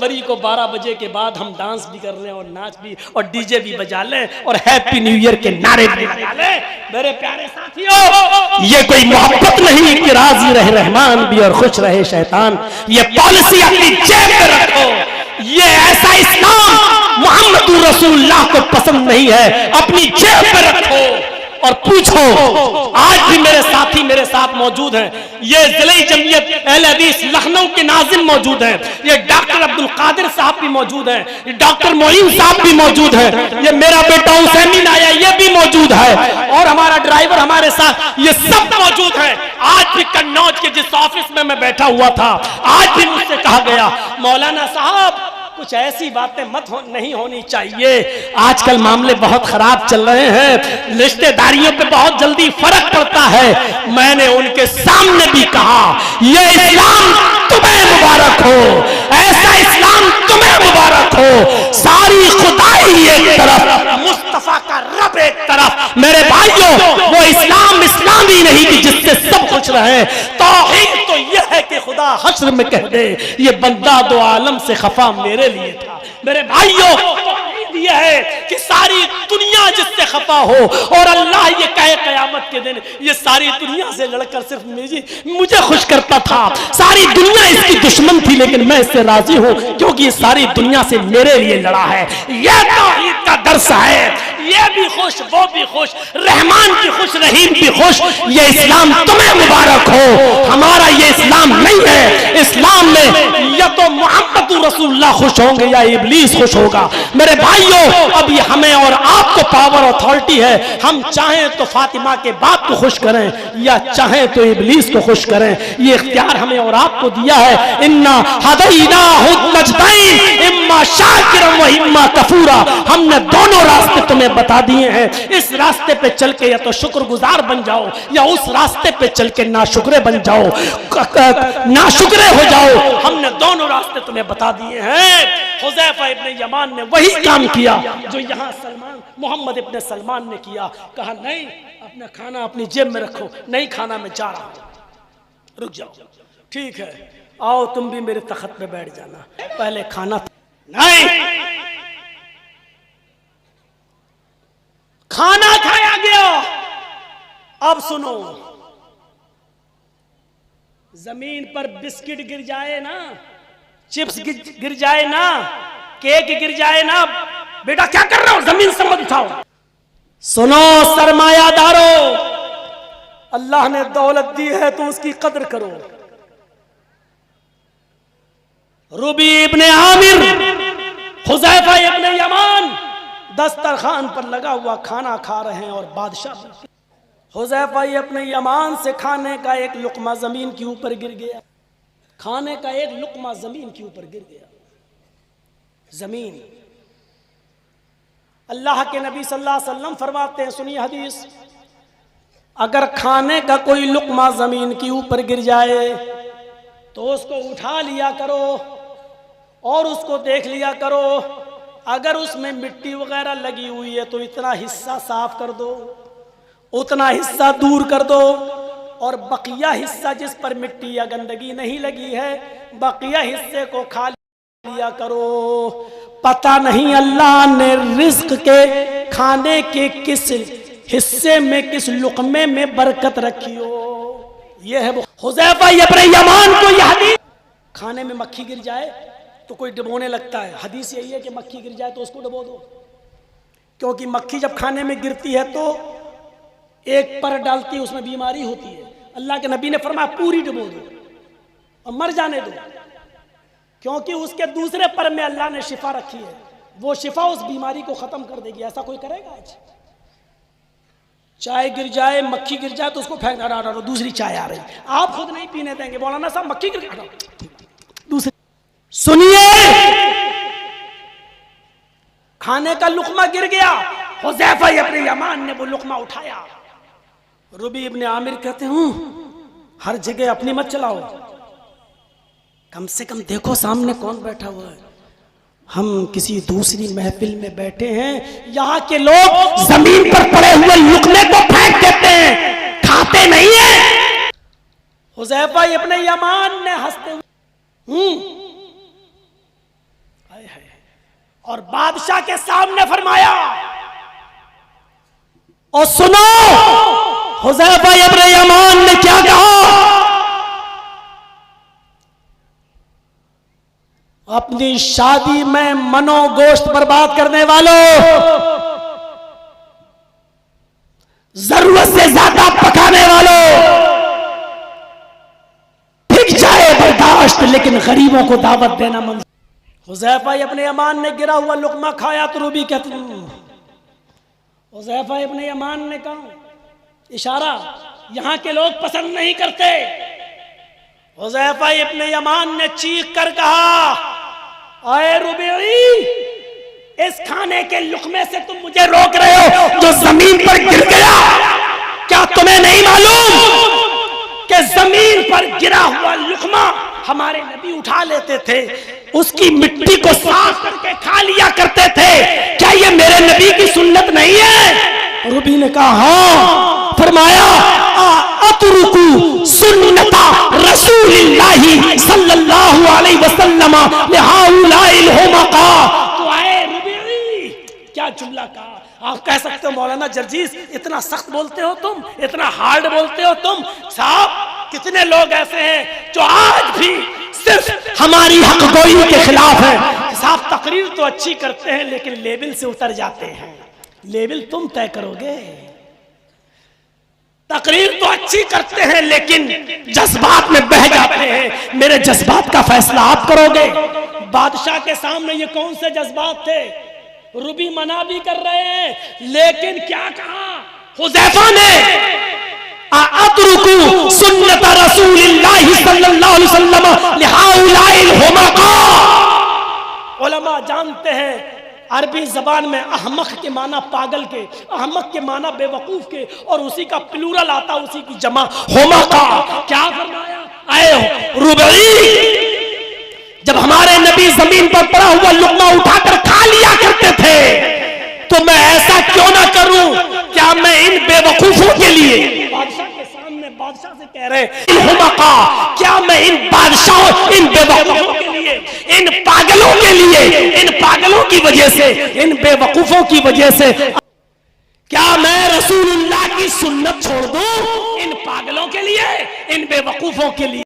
जनवरी को 12 बजे के बाद हम डांस भी कर लें और नाच भी और डीजे भी बजा लें और हैप्पी न्यू ईयर के नारे भी लगा लें। मेरे प्यारे साथियों, ये कोई मोहब्बत नहीं कि राजी रहे रहमान भी और खुश रहे शैतान। ये पॉलिसी अपनी जेब में रखो। ये ऐसा इस्लाम मोहम्मद रसूलुल्लाह को पसंद नहीं है, अपनी जेब में रखो और पूछो। आज भी मेरे साथी मेरे साथ मौजूद हैं। ये जिले जमीयत अहले हदीस लखनऊ के नाजिम मौजूद हैं। ये डॉक्टर अब्दुल कादिर साहब भी मौजूद हैं। ये डॉक्टर मोइन साहब भी मौजूद हैं। ये मेरा बेटा हुसैन आया, ये भी मौजूद है। और हमारा ड्राइवर हमारे साथ, ये सब मौजूद है। आज भी कन्नौज के जिस ऑफिस में मैं बैठा हुआ था, आज भी मुझसे कहा गया, मौलाना साहब कुछ ऐसी बातें नहीं होनी चाहिए। आजकल मामले बहुत खराब चल रहे हैं, रिश्तेदारियों पे बहुत जल्दी फर्क पड़ता है। मैंने उनके सामने भी कहा, ये इस्लाम तुम्हें मुबारक हो, ऐसा इस्लाम तुम्हें मुबारक हो। सारी खुदाई एक तरफ, मुस्तफा का रब एक तरफ। मेरे भाइयों, वो इस्लाम इस्लामी नहीं कि जिससे सब खुश रहे। तौहीद तो यह है कि खुदा हश्र में कह दे, ये बंदा दो आलम से खफा मेरे लिए था। मेरे भाइयों, यह है कि सारी दुनिया जिससे खफा हो और अल्लाह ये कहे कयामत के दिन, ये सारी दुनिया से लड़कर सिर्फ मुझे खुश करता था। सारी दुनिया इसकी दुश्मन थी, लेकिन मैं इससे राजी हूं क्योंकि ये सारी दुनिया से मेरे लिए लड़ा है। यह तौहीद का दर्स है। ये भी खुश, वो भी खुश, रहमान भी खुश, रहीम भी खुश। ये इस्लाम तुम्हें मुबारक हो। हमारा ये इस्लाम नहीं है। इस्लाम में या तो मोहम्मद रसूलुल्लाह खुश होंगे या इब्लीस खुश होगा। मेरे भाइयों, अब ये हमें और आपको पावर अथॉरिटी है। हम चाहें तो फातिमा के बाप को खुश करें या चाहें तो इब्लीस को खुश करें। ये इख्तियार हमें और आपको दिया है। इन्ना हदैनाहु नजदैन, इम्मा शाकिरन व इम्मा कफूरा। हमने दोनों रास्ते तुम्हें बता दिए हैं। इस रास्ते पे चल के या तो शुक्रगुजार बन जाओ या उस रास्ते पे चल के नाशुक्रे बन जाओ, नाशुक्रे हो जाओ। हमने दोनों रास्ते तुम्हें बता दिए हैं। हुज़ैफा इब्न यमान ने वही काम किया जो यहाँ मोहम्मद इब्न सलमान ने किया। कहा नहीं, अपना खाना अपनी जेब में रखो, नहीं खाना मैं जा रहा हूं, रुक जाओ। ठीक है, आओ तुम भी मेरे तख्त पे बैठ जाना, पहले खाना नहीं। खाना खाया गया। अब सुनो, जमीन पर बिस्किट गिर जाए ना, चिप्स गिर जाए ना, केक गिर जाए ना, बेटा क्या कर रहे हो, जमीन से मत उठाओ। सुनो सरमायादारों, अल्लाह ने दौलत दी है तो उसकी कदर करो। रुबी इब्ने आमिर, हुज़ैफा इब्ने यमान दस्तरखान पर लगा हुआ खाना खा रहे हैं और बादशाह। हुज़ैफा इब्ने यमान से खाने का एक लुक़मा जमीन के ऊपर गिर गया। खाने का एक लुक़मा जमीन के ऊपर गिर गया। जमीन, अल्लाह के नबी सल्लल्लाहु अलैहि वसल्लम फरमाते हैं, सुनिए हदीस, अगर खाने का कोई लुक़मा जमीन के ऊपर गिर जाए तो उसको उठा लिया करो और उसको देख लिया करो। अगर उसमें मिट्टी वगैरह लगी हुई है तो इतना हिस्सा साफ कर दो, उतना हिस्सा दूर कर दो, और बकिया हिस्सा जिस पर मिट्टी या गंदगी नहीं लगी है, बकिया हिस्से को खा लिया करो। पता नहीं अल्लाह ने रिज्क के खाने के किस हिस्से में, किस लुक़मे में बरकत रखी हो। यह है हुज़ैफा इब्ने यमान को यह हदीस। खाने में मक्खी गिर जाए तो कोई डुबोने लगता है। हदीस यही है कि मक्खी गिर जाए तो उसको डुबो दो, क्योंकि मक्खी जब खाने में गिरती है तो एक पर डालती है, उसमें बीमारी होती है। अल्लाह के नबी ने फरमाया पूरी डुबो दो और मर जाने दो, क्योंकि उसके दूसरे पर में अल्लाह ने शिफा रखी है। वो शिफा उस बीमारी को खत्म कर देगी। ऐसा कोई करेगा? आज चाय गिर जाए, मक्खी गिर जाए तो उसको फेंक दो, दूसरी चाय आ रही, आप खुद नहीं पीने देंगे। मौलाना साहब मक्खी गिर गई, दूसरी। सुनिए, खाने का लुक़मा गिर गया, हुज़ैफा इब्ने यमान ने वो लुक़मा उठाया। रुबी इब्ने आमिर कहते हूं, हर जगह अपनी मत चलाओ, कम से कम देखो सामने कौन बैठा हुआ है। हम किसी दूसरी महफिल में बैठे हैं, यहाँ के लोग जमीन पर पड़े हुए लुक़मे को फेंक देते हैं, खाते नहीं है। हुज़ैफा इब्ने यमान ने हंसते हुए और बादशाह के सामने फरमाया, और सुनो हुज़ैफा इब्न यमान ने क्या कहा, अपनी शादी में मनोगोश्त बर्बाद करने वालों, जरूरत से ज्यादा पकाने वालों, ठीक जाए बर्दाश्त लेकिन गरीबों को दावत देना मंजूर। हुज़ैफा इब्न यमान ने गिरा हुआ लुकमा खाया तो रूबी कहते, हुज़ैफा इब्न यमान ने कहा इशारा, यहां के लोग पसंद नहीं करते। हुज़ैफा इब्न यमान ने चीख कर कहा, अरे रुबई, इस खाने के लुकमे से तुम मुझे रोक रहे हो जो जमीन पर गिर गया। क्या तुम्हें नहीं मालूम कि जमीन पर गिरा हुआ लुकमा हमारे नबी उठा लेते थे, उसकी मिट्टी को साफ करके खा लिया करते थे। क्या ये मेरे नबी की सुन्नत नहीं है? रूबी ने कहा हाँ। फरमाया, अतरुकु सुन्नता रसूलिल्लाहि सल्लल्लाहु अलैहि वसल्लम लिहाउलाइल हुमका। तो आए रूबी, क्या जुमला कहा। आप कह सकते हो मौलाना जर्जीस इतना सख्त बोलते हो तुम, इतना हार्ड बोलते हो तुम। साहब कितने लोग ऐसे हैं जो आज भी सिर्फ हमारी हकगोई के खिलाफ है। साहब तकरीर तो अच्छी करते हैं लेकिन लेवल से उतर जाते हैं। लेवल तुम तय करोगे। तकरीर तो अच्छी करते हैं लेकिन जज्बात में बह जाते हैं। मेरे जज्बात का फैसला आप करोगे। बादशाह के सामने ये कौन से जज्बात थे? रूबी मना भी कर रहे हैं लेकिन क्या कहा हुज़ैफा ने, अतरुकु सुन्नत रसूलिल्लाहि सल्लल्लाहु अलैहि वसल्लम लिहाउलाइल हुमका। उलमा जानते हैं अरबी जबान में अहमक के माना पागल के, अहमक के माना बेवकूफ के, और उसी का प्लूरल आता उसी की जमा हुमका। क्या फरमाया, आए रुबई, जब हमारे नबी जमीन पर पड़ा हुआ लुकमा उठाकर खा लिया करते थे तो मैं ऐसा क्यों ना करूं? क्या मैं इन बेवकूफों के लिए, बादशाह के सामने बादशाह से कह रहे हैं, क्या मैं इन बादशाहों, इन बेवकूफों के लिए, इन पागलों के लिए, इन पागलों की वजह से, इन बेवकूफों की वजह से क्या मैं रसूलुल्लाह की सुन्नत छोड़ दूं इन पागलों के लिए, इन बेवकूफों के लिए?